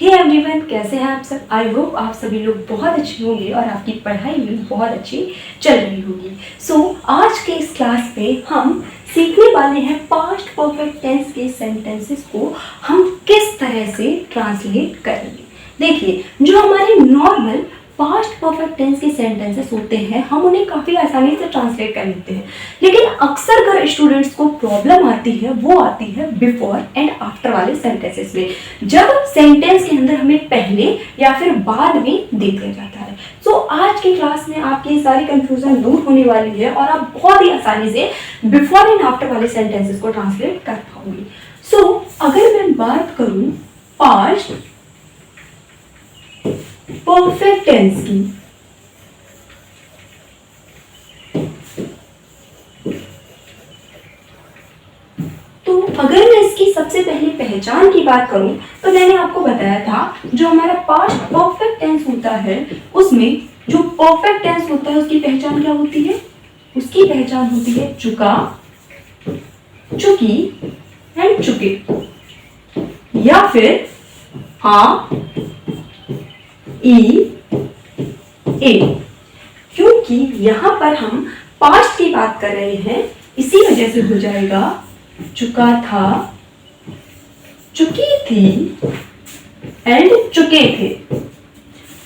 Hey everyone, कैसे हैं आप सब। आई होप आप सभी लोग बहुत अच्छे होंगे और आपकी पढ़ाई भी बहुत अच्छी चल रही होगी। आज के इस क्लास पे हम सीखने वाले हैं पास्ट परफेक्ट टेंस के सेंटेंसेस को हम किस तरह से ट्रांसलेट करेंगे। देखिए, जो हमारे नॉर्मल पास्ट परफेक्ट टेंस के सेंटेंसेस होते हैं हम उन्हें काफ़ी आसानी से ट्रांसलेट कर लेते हैं, लेकिन अक्सर अगर स्टूडेंट्स को प्रॉब्लम आती है वो आती है बिफोर एंड आफ्टर वाले सेंटेंसेस में, जब सेंटेंस के अंदर हमें पहले या फिर बाद में देख लिया जाता है। आज की क्लास में आपकी सारी कंफ्यूजन दूर होने वाली है और आप बहुत ही आसानी से बिफोर एंड आफ्टर वाले सेंटेंसेस को ट्रांसलेट कर पाओगे। अगर मैं बात करूं पास्ट परफेक्ट टेंस की, तो अगर मैं इसकी सबसे पहले पहचान की बात करूं तो मैंने आपको बताया था जो हमारा पास्ट परफेक्ट टेंस होता है उसमें जो परफेक्ट टेंस होता है उसकी पहचान क्या होती है। उसकी पहचान होती है चुका, चुकी एंड चुके, या फिर आ, ई, ए। क्योंकि यहां पर हम पास्ट की बात कर रहे हैं इसी वजह से हो जाएगा चुका था, चुकी थी एंड चुके थे,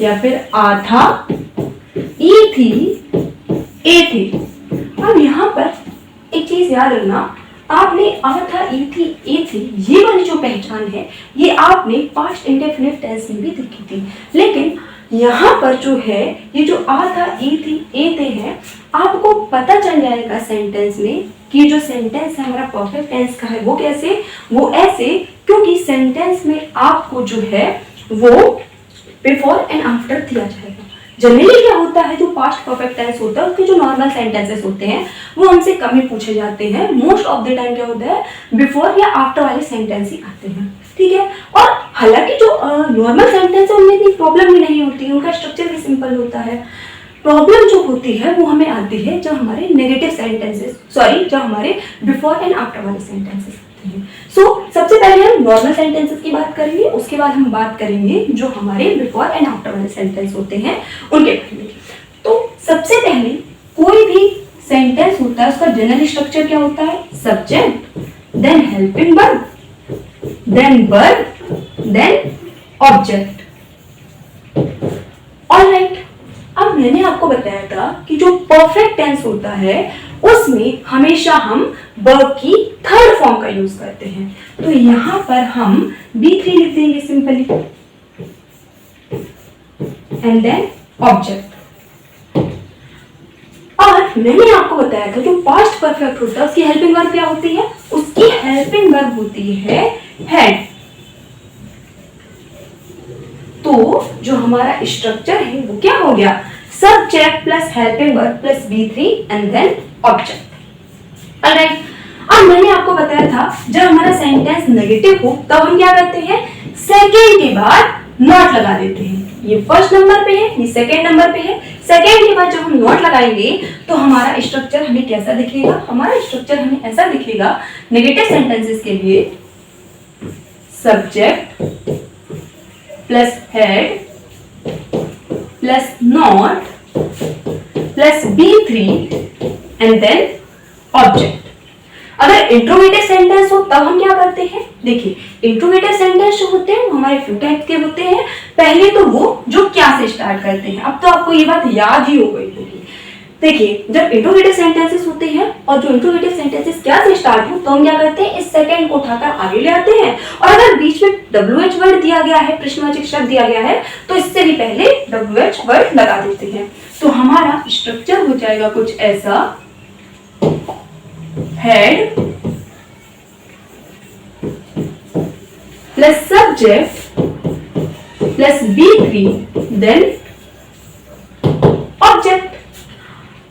या फिर आ था, ई थी, ए थे। अब यहां पर एक चीज याद रखना, आपने आ था, ई थी, ए थे, ये वाली जो पहचान है ये आपने पास्ट इंडेफिनिट टेंस में भी देखी थी, लेकिन यहाँ पर जो है ये जो आ था, ई थी, ए थे हैं, आपको पता चल जाएगा सेंटेंस में कि जो सेंटेंस है हमारा परफेक्ट टेंस का है वो कैसे, वो ऐसे, क्योंकि सेंटेंस में आपको जो है वो बिफोर एंड आफ्टर दिया जाएगा। जनरली क्या होता है, जो पास्ट परफेक्ट टेंस होता है उसके जो नॉर्मल सेंटेंसेस होते हैं वो हमसे कम ही पूछे जाते हैं। मोस्ट ऑफ द टाइम क्या होता है बिफोर या आफ्टर वाले सेंटेंस ही आते हैं, ठीक है। और हालांकि जो नॉर्मल सेंटेंस है उनमें इतनी प्रॉब्लम भी नहीं होती, उनका स्ट्रक्चर भी सिंपल होता है। प्रॉब्लम जो होती है वो हमें आती है जब हमारे नेगेटिव सेंटेंसेस, जब हमारे बिफोर एंड आफ्टर वाले सेंटेंसेस आते हैं। सबसे पहले हम नॉर्मल सेंटेंसेस की बात करेंगे, उसके बाद हम बात करेंगे जो हमारे बिफोर एंड आफ्टर वाले सेंटेंस होते हैं उनके बारे में। तो सबसे पहले कोई भी सेंटेंस होता है उसका जनरल स्ट्रक्चर क्या होता है, subject, then helping verb, then then object. Alright, अब मैंने आपको बताया था कि जो परफेक्ट टेंस होता है उसमें हमेशा हम वर्ब की थर्ड फॉर्म का यूज करते हैं। तो यहां पर हम B3 लिख देंगे सिंपली, एंड देन ऑब्जेक्ट। और मैंने आपको बताया था जो पास्ट परफेक्ट होता है उसकी हेल्पिंग वर्ब क्या होती है, उसकी हेल्पिंग वर्ब होती है हैड। तो जो हमारा स्ट्रक्चर है वो क्या हो गया, subject plus helping verb plus B3 and then object. Alright, अब मैंने आपको बताया था जब हमारा सेंटेंस नेगेटिव हो तब हम क्या करते हैं, सेकेंड के बाद नॉट लगा देते हैं। ये फर्स्ट नंबर पे है, ये सेकेंड नंबर पे है। सेकेंड के बाद जब हम नॉट लगाएंगे तो हमारा स्ट्रक्चर हमें कैसा दिखेगा, हमारा स्ट्रक्चर हमें ऐसा दिखेगा नेगेटिव सेंटेंसेस के लिए, subject plus had plus not plus B3 and then object. अगर इंट्रोगेटिव सेंटेंस हो तब हम क्या करते हैं, देखिए इंट्रोगेटिव सेंटेंस जो होते हैं वो हमारे टू टाइप के होते हैं। पहले तो वो जो क्या से स्टार्ट करते हैं, अब तो आपको ये बात याद ही हो गई होगी। देखिए जब इंट्रोगेटिव सेंटेंसेस होते हैं और जो इंट्रोगेटिव सेंटेंसेस क्या से स्टार्ट हो तो हम क्या करते हैं, इस सेकंड को उठाकर आगे ले आते हैं, और अगर बीच में WH वर्ड दिया गया है, प्रश्नवाचक शब्द दिया गया है, तो इससे भी पहले WH वर्ड लगा देते हैं। तो हमारा स्ट्रक्चर हो जाएगा कुछ ऐसा, had plus subject plus B3 then object.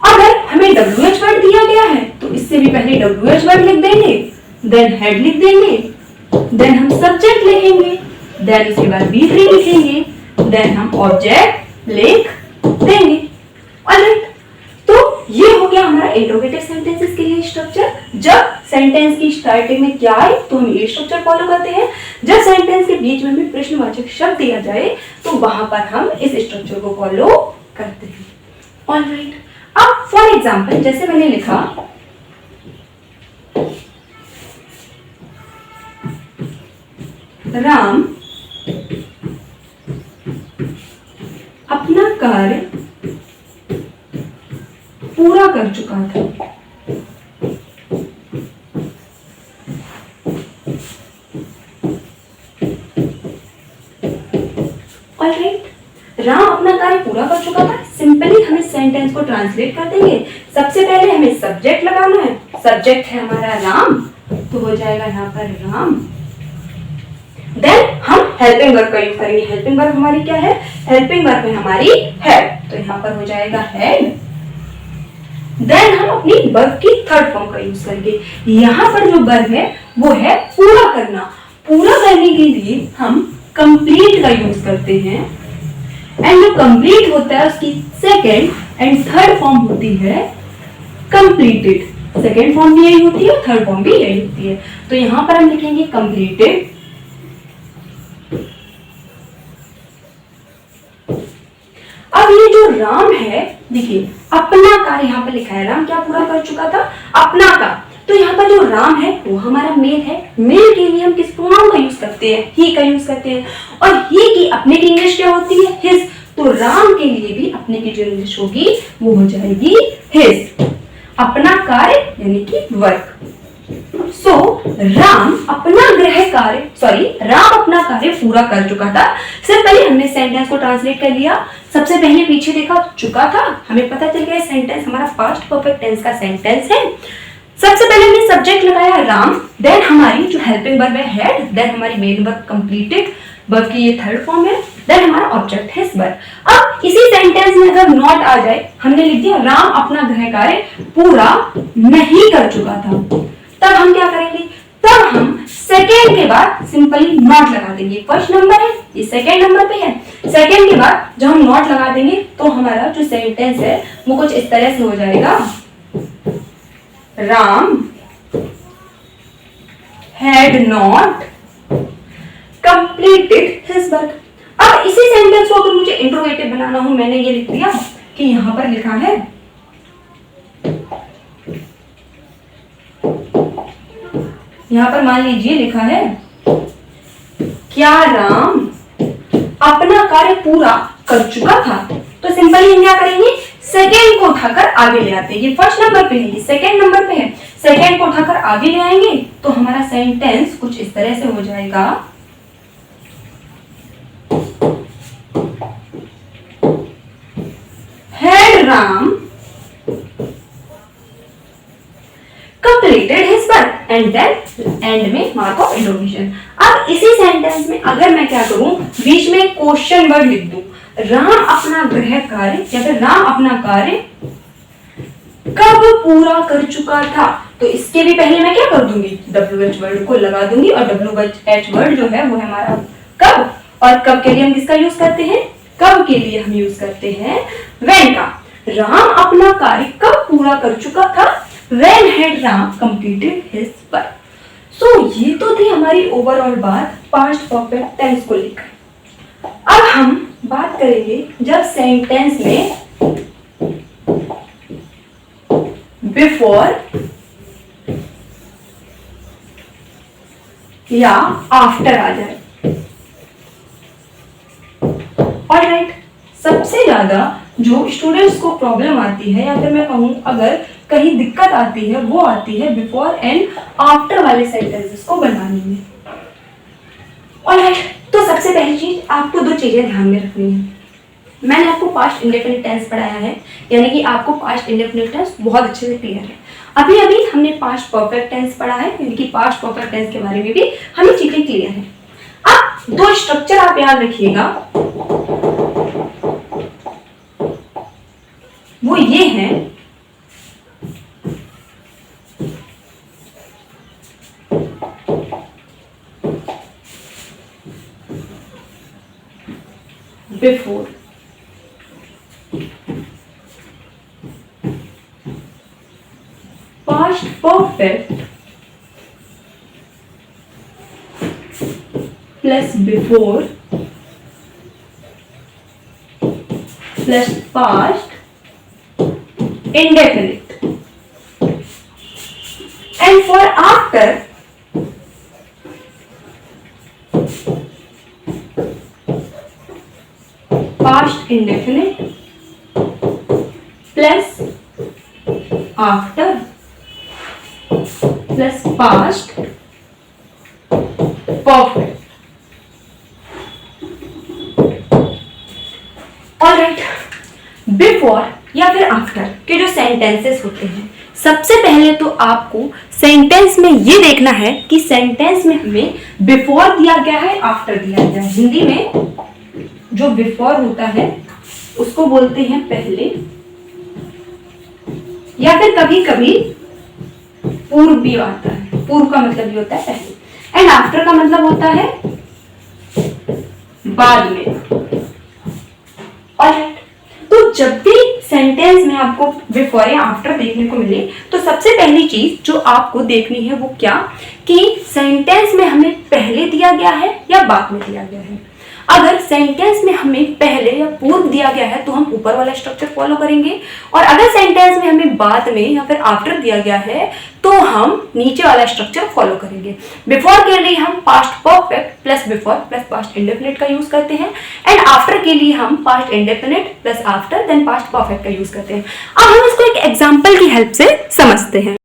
अगर हमें WH वर्ड दिया गया है तो इससे भी पहले WH वर्ड लिख देंगे, देन हेड लिख देंगे, देन हम सब्जेक्ट लिखेंगे, देन उसके बाद B3 लिखेंगे, देन हम ऑब्जेक्ट लिख देंगे। ऑलराइट, तो ये हो गया हमारा इंट्रोगेटिव सेंटेंसेस के लिए स्ट्रक्चर, जब सेंटेंस की स्टार्टिंग में क्या आए तो हम ये स्ट्रक्चर फॉलो करते हैं, जब सेंटेंस के बीच में भी प्रश्नवाचक शब्द दिया जाए तो वहां पर हम इस स्ट्रक्चर को फॉलो करते हैं। ऑलराइट, अब फॉर एग्जांपल जैसे मैंने लिखा राम अपना कार्य पूरा कर चुका था। ऑलराइट, राम अपना कार्य पूरा कर चुका था। सिंपली हमें सेंटेंस को ट्रांसलेट कर देंगे। सबसे पहले हमें सब्जेक्ट लगाना है, सब्जेक्ट है हमारा राम, तो हो जाएगा यहाँ पर राम। देन हम हेल्पिंग वर्ब का यूज करेंगे। हेल्पिंग वर्ब हमारी क्या है? हेल्पिंग वर्ब है हमारी हेड, तो यहाँ पर हो जाएगा हेड। देन हम अपनी वर्ब की थर्ड फॉर्म का यूज करेंगे। यहाँ पर जो वर्ब है वो है पूरा करना। पूरा करने के लिए हम कंप्लीट का यूज करते हैं, एंड जो कंप्लीट होता है उसकी सेकेंड एंड थर्ड फॉर्म होती है कंप्लीटेड। सेकेंड फॉर्म भी यही होती है, थर्ड फॉर्म भी यही होती है। तो यहाँ पर हम लिखेंगे कंप्लीटेड। अब ये जो राम है, देखिए अपना कार्य यहाँ पर लिखा है, राम क्या पूरा कर चुका था? अपना का। तो यहाँ पर जो राम है वो हमारा मेल है। मेल के लिए हम किस प्रोनाउन का यूज करते हैं? ही का यूज करते हैं। और ही की अपने की इंग्लिश क्या होती है? हिज। तो राम के लिए भी अपने की जो इंग्लिश होगी वो हो जाएगी हिज। अपना कार्य यानी कि वर्क। सो राम अपना राम अपना कार्य पूरा कर चुका था। सिंपली हमने सेंटेंस को ट्रांसलेट कर लिया। सबसे पहले पीछे देखा चुका था, हमें पता चल गया सेंटेंस हमारा पास्ट परफेक्ट टेंस का सेंटेंस है। सबसे पहले हमने सब्जेक्ट लगाया राम, देन हमारी जो हेल्पिंग वर्ब है हेड, देन हमारी मेन वर्ब कंप्लीटेड, वर्ब की ये थर्ड फॉर्म है, देन हमारा ऑब्जेक्ट है वर्ब। अब इसी सेंटेंस में अगर नॉट आ जाए, हमने लिख दिया राम अपना गृह कार्य पूरा नहीं कर चुका था, तब हम क्या करेंगे? तब हम सेकेंड के बाद सिंपली नॉट लगा देंगे। फर्स्ट नंबर है, ये सेकेंड नंबर पे है। सेकेंड के बाद जब हम नॉट लगा देंगे तो हमारा जो सेंटेंस है वो कुछ इस तरह से हो जाएगा, Ram had not completed his work। अब इसी सेंटेंस को अगर मुझे इंट्रोगेटिव बनाना हो, मैंने ये लिख दिया कि यहां पर लिखा है यहां पर मान लीजिए लिखा है क्या राम अपना कार्य पूरा कर चुका था। तो सिंपली हम क्या करेंगे? सेकेंड को उठाकर आगे ले आते हैं। ये फर्स्ट नंबर पे है, ये सेकेंड नंबर पे है। सेकेंड को उठाकर आगे ले आएंगे तो हमारा सेंटेंस कुछ इस तरह से हो जाएगा, had Ram completed his work and then and में मार्क ऑफ इंट्रोगेशन। अब इसी सेंटेंस में अगर मैं क्या करूं, बीच में क्वेश्चन वर्ड लिख दूं, राम अपना गृह कार्य या फिर राम अपना कार्य कब पूरा कर चुका था, तो इसके भी पहले मैं क्या कर दूंगी? WH वर्ड को लगा दूंगी। और WH वर्ड जो है वो है हमारा कब, और कब के लिए हम किसका यूज करते हैं? कब के लिए हम यूज करते हैं when का। राम अपना कार्य कब पूरा कर चुका था? When had Ram completed his work। So ये तो थी हमारी ओवरऑल बात पास्ट परफेक्ट टेंस को लेकर। अब हम बात करेंगे जब सेंटेंस में बिफोर या आफ्टर आ जाए। ऑलराइट, सबसे ज्यादा जो स्टूडेंट्स को प्रॉब्लम आती है या फिर मैं कहूं अगर कहीं दिक्कत आती है वो आती है बिफोर एंड आफ्टर वाले सेंटेंसेस को बनाने में। ऑलराइट, तो सबसे पहली चीज आपको दो चीजें ध्यान में रखनी है। मैंने आपको पास्ट इंडेफिनिट टेंस पढ़ाया है, यानी कि आपको पास्ट इंडेफिनिट टेंस बहुत अच्छे से क्लियर है। अभी अभी हमने पास्ट परफेक्ट टेंस पढ़ा है, यानी कि पास्ट परफेक्ट टेंस के बारे में भी हमें चीजें क्लियर है। अब दो स्ट्रक्चर आप याद रखिएगा, वो ये है before, perfect plus before plus past indefinite, and for after past indefinite plus after plus past perfect. Alright, before या फिर आफ्टर के जो सेंटेंसेस होते हैं, सबसे पहले तो आपको सेंटेंस में ये देखना है कि सेंटेंस में हमें बिफोर दिया गया है, आफ्टर दिया गया है। हिंदी में जो बिफोर होता है उसको बोलते हैं पहले, या फिर कभी कभी पूर्व भी आता है। पूर्व का मतलब ये होता है पहले, एंड आफ्टर का मतलब होता है बाद में। ऑलराइट, तो जब भी सेंटेंस में आपको बिफोर या आफ्टर देखने को मिले तो सबसे पहली चीज जो आपको देखनी है वो क्या, कि सेंटेंस में हमें पहले दिया गया है या बाद में दिया गया है। अगर सेंटेंस में हमें पहले या पूर्व दिया गया है तो हम ऊपर वाला स्ट्रक्चर फॉलो करेंगे, और अगर सेंटेंस में हमें बाद में या फिर आफ्टर दिया गया है तो हम नीचे वाला स्ट्रक्चर फॉलो करेंगे। बिफोर के लिए हम past perfect plus before plus past indefinite का यूज करते हैं, एंड आफ्टर के लिए हम past indefinite plus after then past perfect का यूज करते हैं। अब हम इसको एक एग्जाम्पल की हेल्प से समझते हैं।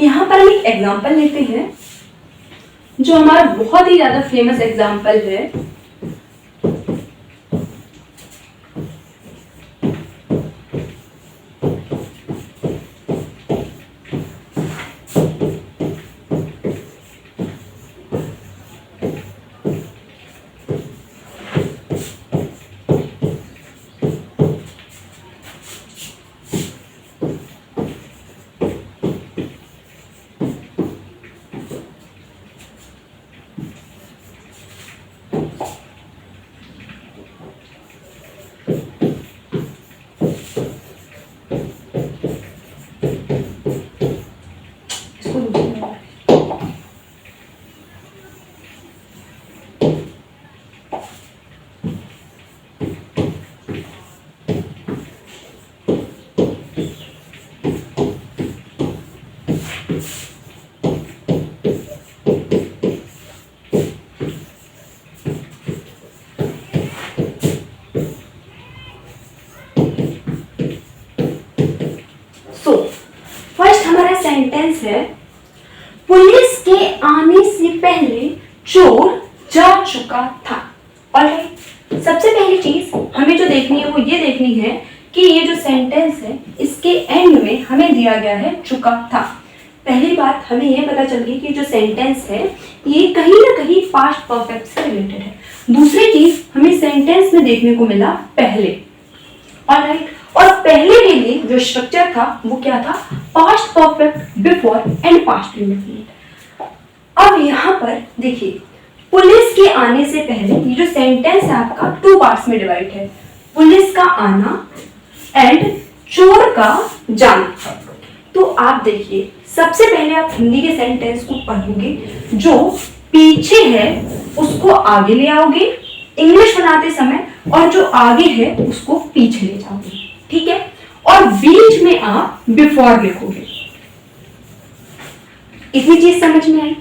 यहां पर हम एक एग्जाम्पल लेते हैं जो हमारा बहुत ही ज्यादा फेमस एग्जाम्पल है। सेंटेंस है, पुलिस के आने से पहले चोर जा चुका था। ऑलराइट, सबसे पहली चीज हमें जो देखनी है वो ये देखनी है कि ये जो सेंटेंस है इसके एंड में हमें दिया गया है चुका था। पहली बात हमें ये पता चल गई कि जो सेंटेंस है ये कहीं ना कहीं पास्ट परफेक्ट से रिलेटेड है। दूसरी चीज हमें सेंटेंस में देखने को मिला पहले। ऑलराइट, और पहले के लिए जो स्ट्रक्चर था वो क्या था, past perfect before and past indefinite. अब यहाँ पर देखिए, पुलिस के आने से पहले ये जो सेंटेंस है आपका टू पार्ट्स में डिवाइड है, पुलिस का आना एंड चोर का जाना। तो आप देखिए, सबसे पहले आप हिंदी के सेंटेंस को पढ़ोगे, जो पीछे है उसको आगे ले आओगे इंग्लिश बनाते समय, और जो आगे है उसको पीछे ले जाओगे, ठीक है, और बीच में आप बिफोर लिखोगे। इतनी चीज समझ में आई।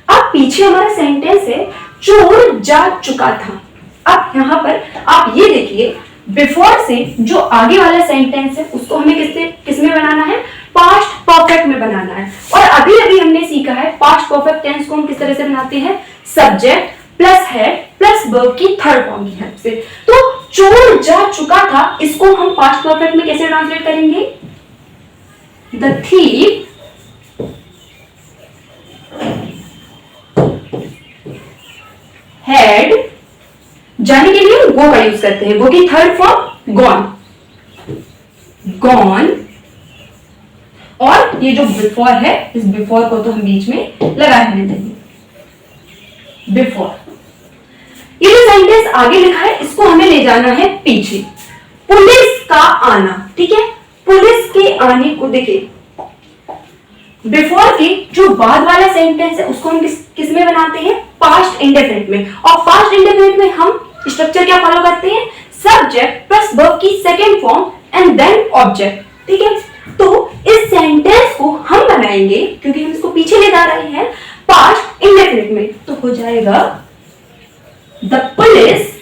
अब पीछे हमारा सेंटेंस है चोर जा चुका था। अब यहां पर आप ये देखिए, बिफोर से जो आगे वाला सेंटेंस है उसको हमें किसमें बनाना है, पास्ट परफेक्ट में बनाना है। और अभी अभी हमने सीखा है पास्ट परफेक्ट टेंस को हम किस तरह से बनाते हैं, subject plus had plus verb की थर्ड फॉर्म की हेल्प से। तो चोर जा चुका था, इसको हम पास्ट परफेक्ट में कैसे ट्रांसलेट करेंगे, द थीफ हैड, जाने के लिए गो का यूज करते हैं, गो की थर्ड फॉर्म गॉन, गॉन। और ये जो बिफोर है, इस बिफोर को तो हम बीच में लगा रहने देंगे, बिफोर। ये जो सेंटेंस आगे लिखा है इसको हमें ले जाना है पीछे। पुलिस का आना, ठीक है, पुलिस के आने को देखिए बिफोर के जो बाद वाला सेंटेंस है उसको हम किस में बनाते हैं, पास्ट इंडेफिनिट में। और पास्ट इंडेफिनिट में हम स्ट्रक्चर क्या फॉलो करते हैं, सब्जेक्ट प्लस वर्ब की second form and then object, ठीक है। तो इस सेंटेंस को हम बनाएंगे क्योंकि हम इसको पीछे ले जा रहे हैं पास्ट इंडेफिनिट में, तो हो जाएगा द पुलिस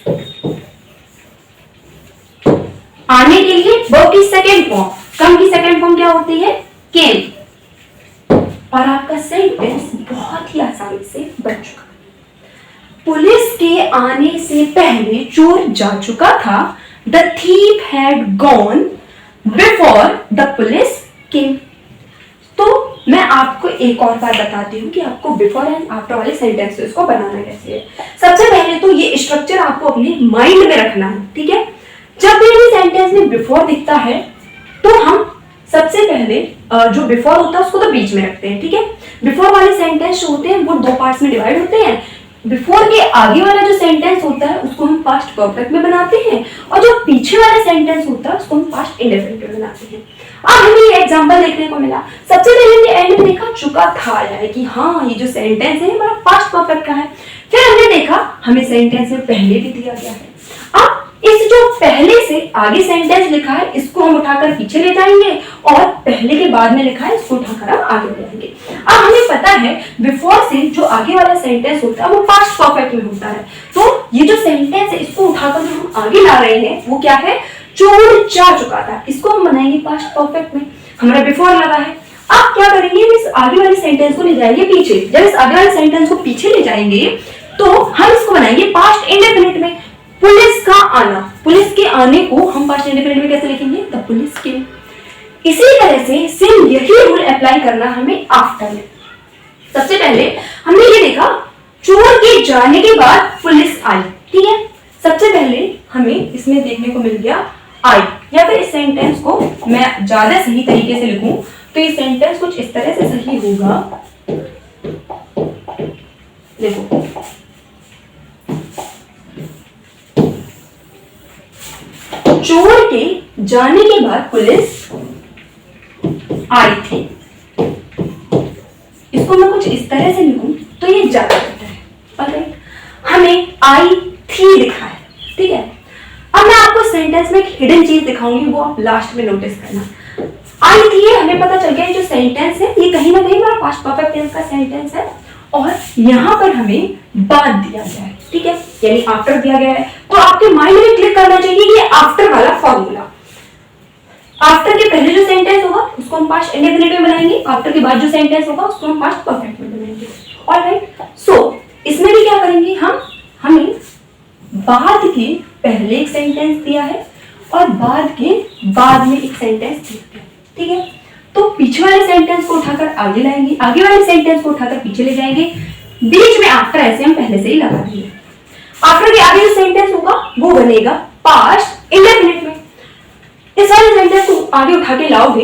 आने के लिए वर्ब की सेकेंड फॉर्म, कम की सेकेंड फॉर्म क्या होती है, केम, और आपका सेंटेंस बहुत ही आसानी से बन चुका। पुलिस के आने से पहले चोर जा चुका था, the thief had gone before the police केम। तो मैं आपको एक और बात बताती हूँ कि आपको बिफोर एंड आफ्टर वाले सेंटेंसेस को बनाना कैसे है। सबसे पहले तो ये स्ट्रक्चर आपको अपने माइंड में रखना है, ठीक है। जब भी सेंटेंस में बिफोर दिखता है तो हम सबसे पहले जो बिफोर होता है उसको तो बीच में रखते हैं, ठीक है। बिफोर वाले सेंटेंस जो होते हैं वो दो पार्ट्स में डिवाइड होते हैं। बिफोर के आगे वाला जो सेंटेंस होता है उसको हम पास्ट परफेक्ट में बनाते हैं, और जो पीछे वाला सेंटेंस होता है उसको हम पास्ट इंडेफिनिट में बनाते हैं। अब हमें ये एग्जांपल देखने को मिला। सबसे पहले हमने एंड में देखा चुका था, यानी कि हाँ ये जो सेंटेंस है हमारा पास्ट परफेक्ट का है। फिर हमने देखा हमें सेंटेंस में पहले भी दिया गया है। अब इस जो पहले से आगे सेंटेंस लिखा है इसको हम उठाकर पीछे ले जाएंगे, और पहले के बाद में लिखा है इसको उठाकर हम आगे ले जाएंगे। अब हमें पता है बिफोर से जो आगे वाला सेंटेंस होता है वो पास्ट परफेक्ट में होता है, तो ये जो सेंटेंस है इसको उठाकर जो हम आगे ला रहे हैं वो क्या है, चोर जा चुका था, इसको हम बनाएंगे पास्ट परफेक्ट में, हमारा बिफोर लगा है। अब क्या करेंगे, इस आगे वाले सेंटेंस को ले जाएंगे पीछे। जब इस आगे वाले सेंटेंस को पीछे ले जाएंगे तो हम इसको बनाएंगे पास्ट इंडेफिनिट में। पुलिस का आना, पुलिस के आने को हम पास्ट इंडेफिनिट में कैसे लिखेंगे, द पुलिस केम। इसी तरह से सेम यही रूल अप्लाई करना हमें आफ्टर में। सबसे पहले हमने ये देखा चोर के जाने के बाद पुलिस आई, ठीक है। सबसे पहले हमें इसमें देखने को मिल गया आई, या फिर इस सेंटेंस को मैं ज्यादा सही तरीके से लिखूं तो ये सेंटेंस कुछ इस तरह से सही होगा। देखो चोर के जाने के बाद पुलिस आई थी, इसको मैं कुछ इस तरह से लिखूं तो ये ज्यादा बेहतर है। ऑलराइट, हमें आई थी लिखा है, ठीक है। अब मैं आपको सेंटेंस में एक हिडन चीज दिखाऊंगी, वो आप लास्ट में नोटिस करना। आई थी हमें पता चल गया जो सेंटेंस है ये कहीं ना कहीं हमारा पास्ट परफेक्ट टेंस का सेंटेंस है, और यहां पर हमें बाद दिया गया है, ठीक है, यानी आफ्टर दिया गया है। तो आपके माइंड में क्लिक करना चाहिए कि ये आफ्टर वाला फॉर्मूला। आफ्टर के पहले जो सेंटेंस होगा उसको हम पास्ट इंडेफिनिट में बनाएंगे, आफ्टर के बाद जो सेंटेंस होगा उसको हम पास्ट परफेक्ट में बनाएंगे। ऑलराइट, सो इसमें भी क्या करेंगे हम, हमें बाद के पहले एक सेंटेंस दिया है और बाद के बाद में एक सेंटेंस दिया है, ठीक है। तो पीछे वाले सेंटेंस को उठाकर आगे लाएंगे, आगे वाले सेंटेंस को उठाकर पीछे ले जाएंगे, बीच में आफ्टर ऐसे हम पहले से ही लगा देंगे। आफ्टर के आगे जो सेंटेंस होगा वो बनेगा पास्ट इंडेफिनिट में। इस वाले सेंटेंस को आगे उठा के लाओगे,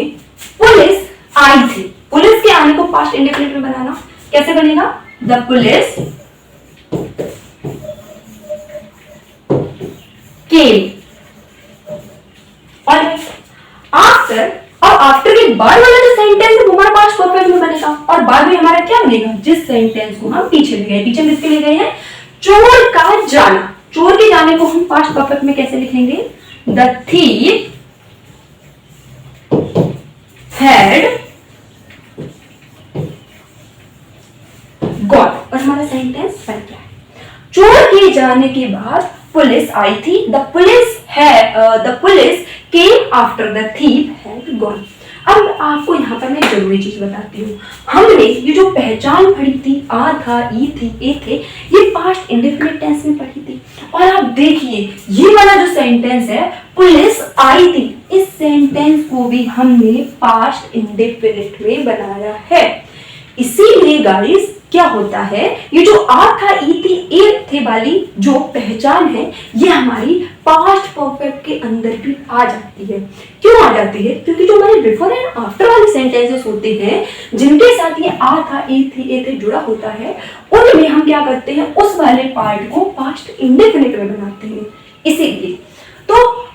पुलिस आई थी, पुलिस के आने को पास्ट इंडेफिनिट में बनाना कैसे बनेगा, द पुलिस केम। और आफ्टर, और आफ्टर के बाद वाला जो सेंटेंस है वो हमारा पास्ट परफेक्ट में बनेगा, और बाद में हमारा क्या बनेगा, जिस सेंटेंस को हम पीछे ले गए, पीछे किसके ले गए हैं, चोर का जाना। चोर के जाने को हम पास्ट परफेक्ट में कैसे लिखेंगे, द थीफ हैड गॉन, और हमारा सेंटेंस बन गया है। चोर के जाने के बाद पुलिस आई थी, the police came after the thief had gone. अब आपको यहाँ पर मैं जरूरी चीज बताती हूँ, हमने ये जो पहचान पढ़ी थी, आ था, ई थी, ए थे, ये पास्ट इंडेफिनिट टेंस में पढ़ी थी। और आप देखिए ये वाला जो सेंटेंस है पुलिस आई थी, इस सेंटेंस को भी हमने पास्ट इंडेफिनिट में बनाया है। इसीलिए गाइस क्या होता है, ये जो आ था, ई थी, ए थे वाली जो पहचान है ये हमारी पास्ट परफेक्ट के अंदर भी आ जाती है। क्यों आ जाती है, क्योंकि जो हमारे बिफोर एंड आफ्टर वाले सेंटेंसेस होते हैं जिनके साथ ये आ था, ई थी, ए थे जुड़ा होता है, उनमें हम क्या करते हैं, उस वाले पार्ट को पास्ट इंडेफिनिट में बनाते हैं। इसीलिए तो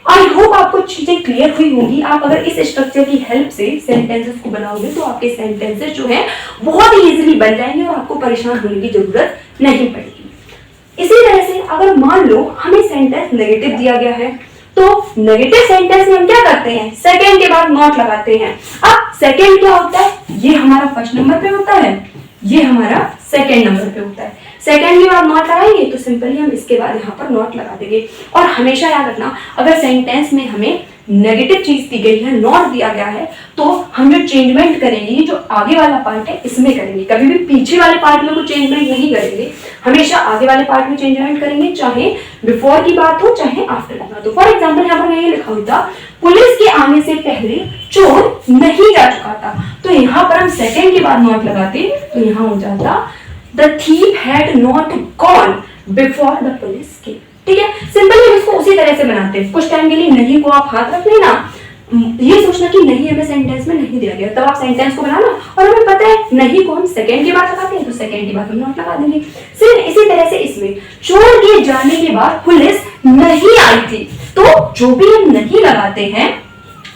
आई होप आपको चीजें क्लियर हुई होंगी। आप अगर इस स्ट्रक्चर की हेल्प से सेंटेंसेस को बनाओगे तो आपके सेंटेंसेस जो है बहुत ही इजीली बन जाएंगे और आपको परेशान होने की जरूरत नहीं पड़ेगी। इसी तरह से अगर मान लो हमें सेंटेंस नेगेटिव दिया गया है तो नेगेटिव सेंटेंस में हम क्या करते हैं, सेकंड के बाद नॉट लगाते हैं। अब सेकंड क्या होता है, ये हमारा फर्स्ट नंबर पे होता है, ये हमारा सेकंड नंबर पे होता है। सेकंड के बाद नॉट लगाएंगे तो सिंपली हम इसके बाद यहाँ पर नॉट लगा देंगे। और हमेशा याद रखना, अगर सेंटेंस में हमें नेगेटिव चीज दी गई है, नॉट दिया गया है, तो हम जो चेंजमेंट करेंगे, ये जो आगे वाला पार्ट है इसमें करेंगे, कभी भी पीछे वाले पार्ट में कोई चेंजमेंट नहीं करेंगे, हमेशा आगे वाले पार्ट में चेंजमेंट करेंगे, चाहे बिफोर की बात हो चाहे आफ्टर की बात हो। फॉर एग्जाम्पल यहाँ पर मैं ये लिखा होता, पुलिस के आने से पहले चोर नहीं जा चुका था, तो यहाँ पर हम सेकेंड के बाद नॉट लगाते तो यहाँ हो जाता the thief had not gone before the police केम। ठीक है, सिंपली हम इसको उसी तरह से बनाते हैं। कुछ टाइम के लिए नहीं को आप हाथ रख लेना, ये सोचना कि नहीं हमें सेंटेंस में नहीं दिया गया, तब आप सेंटेंस को बनाना, और हमें पता है नहीं को हम सेकंड के बाद लगाते हैं तो सेकंड के बाद हम नॉट लगा देंगे। सिर्फ इसी तरह से इसमें चोर के जाने के बाद पुलिस नहीं आई थी, तो जो भी हम नहीं लगाते हैं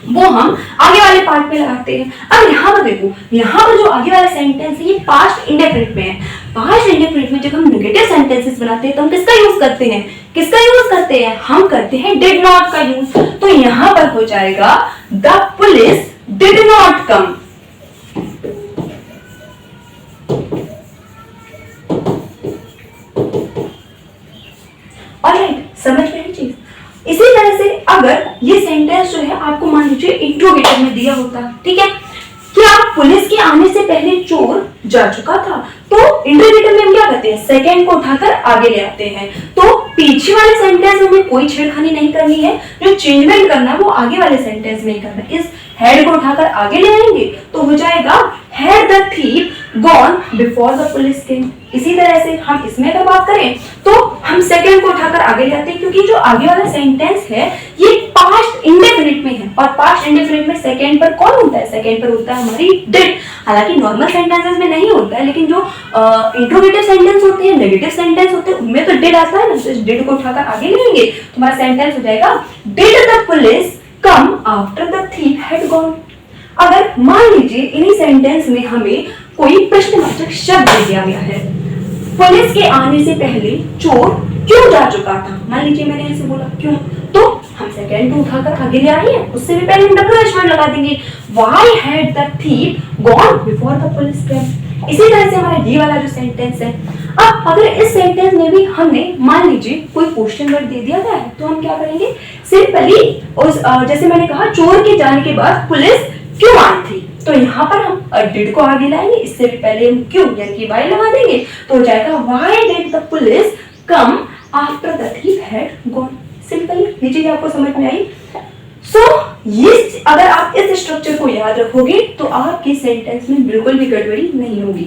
वो हम आगे वाले पार्ट में लगाते हैं। अब यहाँ पर देखो, यहाँ पर जो आगे वाला सेंटेंस है ये पास्ट इंडेफिनिट में है। पास्ट इंडेफिनिट में जब हम नेगेटिव सेंटेंसेस बनाते हैं तो हम किसका यूज करते हैं, किसका यूज करते हैं, हम करते हैं डिड नॉट का यूज। तो यहाँ पर हो जाएगा the police did not come. Alright, समझ में आई चीज। इसी तरह से अगर ये सेंटेंस जो है आपको मान लीजिए इंट्रोगेटिव में दिया होता, ठीक है, क्या पुलिस के आने से पहले चोर जा चुका था, तो इंट्रोगेटिव में हम क्या करते हैं, सेकंड को उठाकर आगे ले आते हैं। तो पीछे वाले सेंटेंस में कोई छेड़खानी नहीं करनी है, जो चेंजमेंट करना है वो आगे वाले सेंटेंस में ही करना है। इस हेड को उठाकर आगे ले आएंगे तो हो जाएगा had the thief gone before the police केम। इसी तरह से हम इसमें अगर बात करें तो हम सेकंड को उठाकर आगे ले आते हैं, क्योंकि जो आगे वाला सेंटेंस है ये पास्ट इंडेफिनिट में है, और पास्ट इंडेफिनिट में सेकंड पर कौन होता है, सेकंड पर होता है हमारी डिड। हालांकि नॉर्मल सेंटेंसेस में नहीं होता है, लेकिन जो इंट्रोगेटिव सेंटेंस होते हैं, नेगेटिव सेंटेंस होते हैं, उनमें तो डिड आता है ना, तो इस डिड को उठाकर आगे लेंगे तो हमारा सेंटेंस हो जाएगा did the police come after the thief had gone. अगर मान लीजिए इन्हीं सेंटेंस में हमें कोई प्रश्नवाचक शब्द दिया गया है, पुलिस के आने से पहले चोर क्यों जा चुका था, मान लीजिए मैंने ऐसे बोला क्यों, तो हम सेकंड को उठाकर आगे ले आए हैं, उससे भी पहले हम डब्ल्यूएच लगा देंगे, why had the thief gone before the police केम। इसी तरह से हमारा ये वाला जो सेंटेंस है, अब अगर इस सेंटेंस में भी हमने मान लीजिए कोई क्वेश्चन वर्ड दे दिया गया है तो हम क्या करेंगे, सिंपली उस जैसे मैंने कहा चोर के जाने के बाद पुलिस क्यों आई थी, तो यहाँ पर हम डिड को आगे लाएंगे, इससे भी पहले हम क्यों यानी कि वाई लगा देंगे, तो हो जाएगा why did the police come after the thief had gone. Simply ये चीज आपको समझ में आई। ये अगर आप इस स्ट्रक्चर को याद रखोगे तो आपके सेंटेंस में बिल्कुल भी गड़बड़ी नहीं होगी।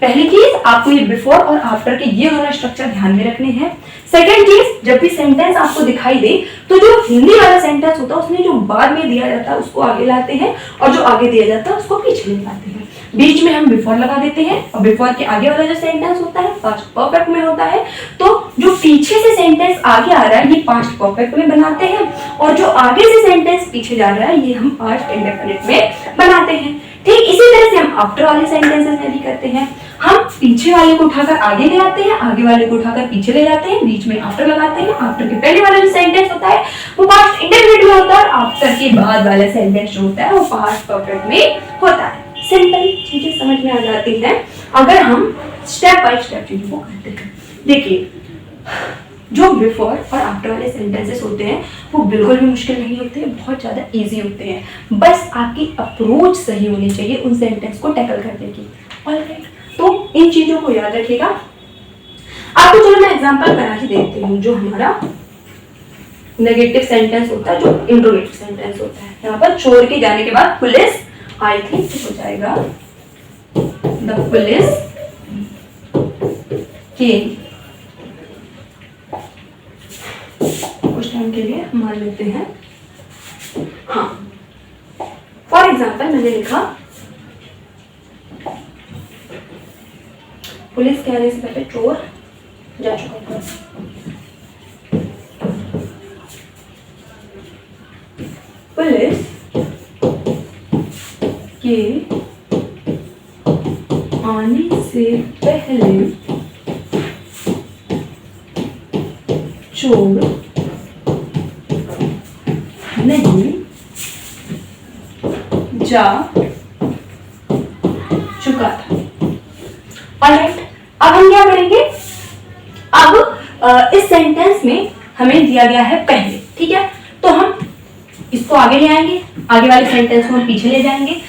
पहली चीज, आपको ये बिफोर और आफ्टर के ये दोनों स्ट्रक्चर ध्यान में रखने हैं। सेकंड चीज, जब भी सेंटेंस आपको दिखाई दे तो जो हिंदी वाला सेंटेंस होता है उसमें जो बाद में दिया जाता है उसको आगे लाते हैं, और जो आगे दिया जाता है उसको पीछे ले लाते हैं। बीच में हम बिफोर लगा देते हैं, और बिफोर के आगे वाला जो सेंटेंस होता है पास्ट परफेक्ट में होता है, तो जो पीछे से सेंटेंस आगे आ रहा है ये पास्ट परफेक्ट में बनाते हैं, और जो आगे से सेंटेंस पीछे जा रहा है ये हम पास्ट इंडेफिनिट में बनाते हैं। ठीक इसी तरह से हम आफ्टर वाले सेंटेंसेस में भी करते हैं, हम पीछे वाले को उठाकर आगे ले आते हैं, आगे वाले को उठाकर पीछे ले जाते हैं, बीच में आफ्टर लगाते हैं। आफ्टर के पहले वाला जो सेंटेंस होता है वो पास्ट इंडेफिनिट में होता है, आफ्टर के बाद वाला सेंटेंस जो होता है वो पास्ट परफेक्ट में होता है। सिंपल चीजें समझ में आ जाती हैं अगर हम स्टेप बाय स्टेप चीजों को करते हैं। देखिए, जो बिफोर और आफ्टर वाले सेंटेंसेस होते हैं वो बिल्कुल भी मुश्किल नहीं होते हैं, बहुत ज़्यादा इजी होते हैं, बस आपकी अप्रोच सही होनी चाहिए उन सेंटेंस को टैकल करने की। ऑलराइट, तो इन चीज़ों को याद रखिएगा। आपको चलो मैं एग्जांपल करा ही देती हूँ। जो हमारा नेगेटिव सेंटेंस होता है, जो इंट्रोगेटिव सेंटेंस होता है, यहाँ पर चोर के जाने के बाद पुलिस आई थी, तो हो जाएगा द पुलिस केम। कुछ टाइम के लिए मान लेते हैं, हाँ फॉर एग्जाम्पल मैंने लिखा पुलिस के आने से पहले चोर जा चुका था। के आने से पहले चोर नहीं जा चुका था। ऑलराइट, अब हम क्या करेंगे? अब इस सेंटेंस में हमें दिया गया है पहले, ठीक है, तो हम इसको आगे ले आएंगे, आगे वाले सेंटेंस को हम पीछे ले जाएंगे,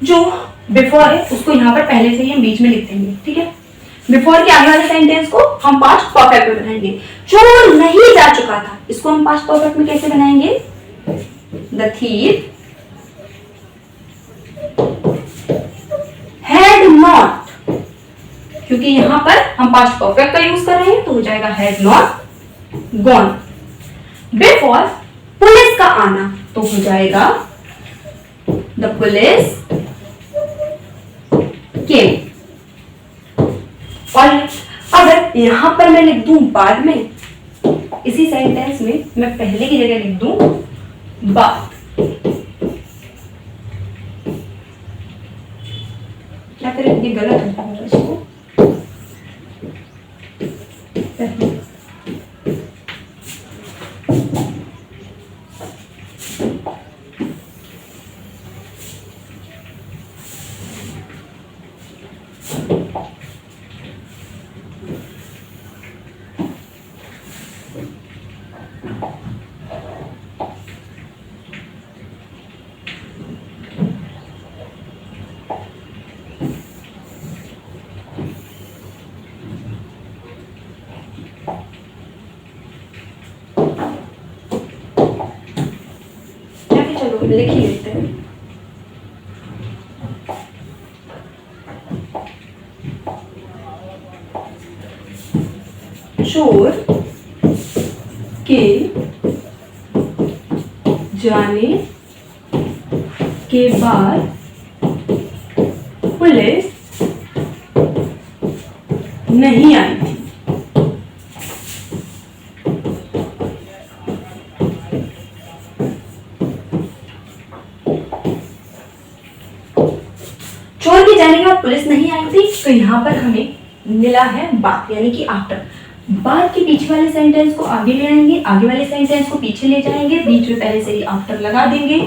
जो बिफोर है उसको यहाँ पर पहले से ही हम बीच में लिख देंगे, ठीक है। बिफोर के आगे वाले सेंटेंस को हम पास्ट परफेक्ट में बनाएंगे। चोर नहीं जा चुका था, इसको हम पास्ट परफेक्ट में कैसे बनाएंगे? द थीफ हैड नॉट, क्योंकि यहां पर हम पास्ट परफेक्ट का यूज कर रहे हैं तो हो जाएगा had not gone. Before police का आना तो हो जाएगा द पुलिस केम। और अगर यहां पर मैं लिख दूं बाद में, इसी सेंटेंस में मैं पहले की जगह लिख दूं बाद, या फिर ये गलत हो जाएगा इसको लिख ही लेते हैं। चोर के जाने के बाद पुलिस नहीं आई थी। चोर के जाने के बाद पुलिस नहीं आई थी, तो यहाँ पर हमें मिला है बाद, यानी कि आफ्टर। बाद के पीछे वाले सेंटेंस को आगे ले आएंगे, आगे वाले सेंटेंस को पीछे ले जाएंगे, बीच में पहले से ही आफ्टर लगा देंगे।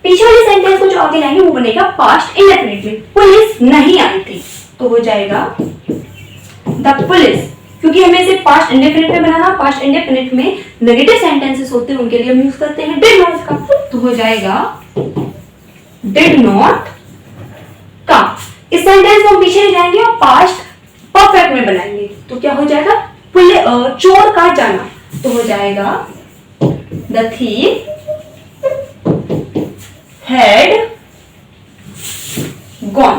पीछे वाले सेंटेंस को जो आगे लाएंगे वो बनेगा पास्ट इंडेफिनिट में, पुलिस नहीं आई थी तो हो जाएगा द पुलिस। क्योंकि हमें इसे पास्ट इंडेफिनिट में बनाना, पास्ट इंडेफिनिट में नेगेटिव सेंटेंसेस होते हैं उनके लिए हम यूज करते हैं डिड नॉट का, तो हो जाएगा डिड नॉट कम। इस सेंटेंस को हम पीछे ले जाएंगे और पास्ट परफेक्ट में बनाएंगे, तो क्या हो जाएगा? चोर का जाना, तो हो जाएगा the thief had gone.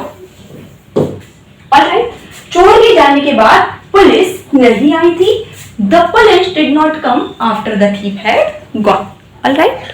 Alright, चोर के जाने के बाद पुलिस नहीं आई थी, the police did not come after the thief had gone. Alright.